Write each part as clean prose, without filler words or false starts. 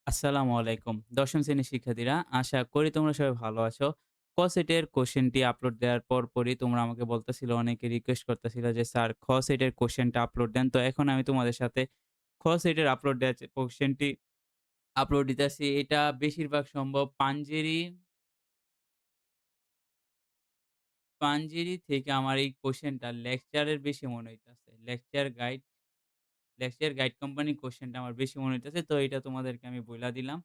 আসসালামু আলাইকুম। ১ম শ্রেণীর শিক্ষার্থীরা, আশা করি তোমরা সবাই ভালো আছো। ক সেটের কোয়েশ্চেনটি আপলোড দেওয়ার পরপরই তোমরা আমাকে বলতেছিল, অনেকে রিকোয়েস্ট করতেছিল যে, "স্যার খ সেটের কোয়েশ্চেনটা আপলোড দেন।" তো এখন আমি তোমাদের সাথে খ সেটের আপলোড দেওয়ার কোয়েশ্চেনটি আপলোড দিতেছি। এটা বেশিরভাগ সম্ভব পাঞ্জেরি থেকে আমার এই কোয়েশ্চেনটা লেকচারের বেশি মনে হইতাছে। লেকচার গাইড কোম্পানি কোয়েশ্চেনটা আমার বেশি মনে হইতেছে। তো এটা তোমাদেরকে আমি বইলা দিলাম।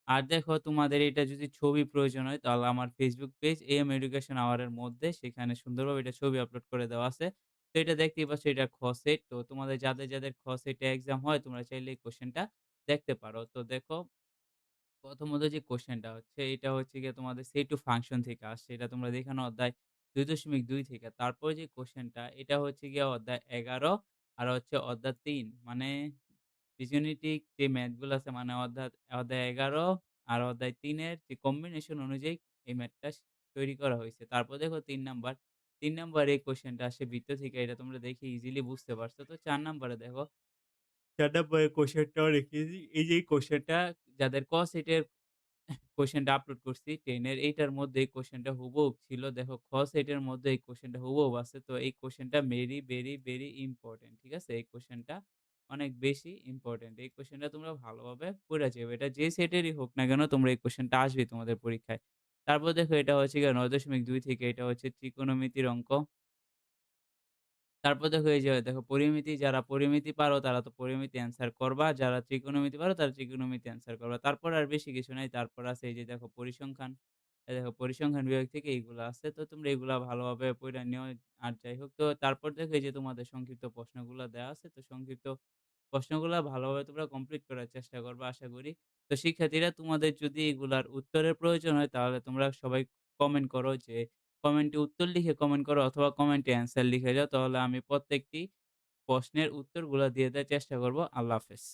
আর দেখো, তোমাদের এটা যদি ছবি প্রয়োজন হয় তাহলে আমার Facebook page AM education hour এর মধ্যে সেখানে সুন্দরভাবে এটা ছবি আপলোড করে দেওয়া আছে। তো এটা দেখতেই পাচ্ছ, এটা খ সেট। তো তোমাদের যাদের খ সেটে এক্সাম হয় তোমরা চাইলে এই কোয়েশ্চেনটা দেখতে পারো। তো দেখো, প্রথমত যে কোয়েশ্চেনটা হচ্ছে, এটা হচ্ছে গিয়ে তোমাদের সেট টু ফাংশন থেকে আসছে। এটা তোমরা দেখে নাও অধ্যায় ২.২ থেকে। তারপরে যে কোয়েশ্চেনটা, এটা হচ্ছে গিয়ে অধ্যায় ১১ আর হচ্ছে অধ্যায় ৩। মানে বীজগণিতিক যে ম্যাথ গুলো আছে, মানে অধ্যায় ১১ আর অধ্যায় ৩ এর যে কম্বিনেশন অনুযায়ী এই ম্যাথটা তৈরি করা হইছে। তারপর দেখো ৩ নাম্বার এই কোয়েশ্চেনটা আসে বৃত্ত থেকে। এটা তোমরা দেখে ইজিলি বুঝতে পারছো। তো ৪ নাম্বারে দেখো, ৪ নাম্বারের কোয়েশ্চেনটাও রেখে এই যে এই কোয়েশ্চেনটা যাদের ক সেটের কোয়েশ্চেনটা আপলোড করছি 10 এর, এইটার মধ্যে এই কোয়েশ্চেনটা হুবহু ছিল। দেখো, খ সেটের মধ্যে এই কোয়েশ্চেনটা হুবহু আছে। তো এই কোয়েশ্চেনটা ভেরি ইম্পোর্টেন্ট। ঠিক আছে? এই কোয়েশ্চেনটা অনেক বেশি ইম্পোর্টেন্ট। এই কোয়েশ্চেনটা তোমরা ভালোভাবে পইড়া যাবে। এটা যে সেটেরই হোক না কেন, তোমরা এই কোয়েশ্চেনটা আসবেই তোমাদের পরীক্ষায়। তারপর দেখো, এটা হচ্ছে গিয়ে ৯.২ থেকে, এটা হচ্ছে ত্রিকোণমিতির অঙ্ক। তারপর দেখো, এই যে দেখো পরিমিতি, যারা পরিমিতি পারো তারা তো পরিমিতি অ্যান্সার করবা। যারা ত্রিকোণমিতি পারো তারা ত্রিকোণমিতি অ্যান্সার করবা। তারপর আর বেশি কিছু নাই। তারপর আছে এই যে দেখো পরিসংখ্যান। এই দেখো পরিসংখ্যান বিভাগ থেকে এইগুলা আছে। তো তোমরা এগুলা ভালোভাবে পইড়া নিও। আর যাই হোক, তো তারপর দেখো এই যে তোমাদের সংক্ষিপ্ত প্রশ্নগুলা দেয়া আছে। তো সংক্ষিপ্ত প্রশ্নগুলা ভালোভাবে তোমরা কমপ্লিট করার চেষ্টা করবা আশা করি। তো শিক্ষার্থীরা, তোমাদের যদি এগুলার উত্তরের প্রয়োজন হয় তাহলে তোমরা সবাই কমেন্ট করো, যে কমেন্টে উত্তর লিখে কমেন্ট করো অথবা কমেন্টে অ্যান্সার লিখে যাও। তাহলে আমি প্রত্যেকটি প্রশ্নের উত্তরগুলা দিয়ে দেওয়ার চেষ্টা করব। আল্লাহ হাফেজ।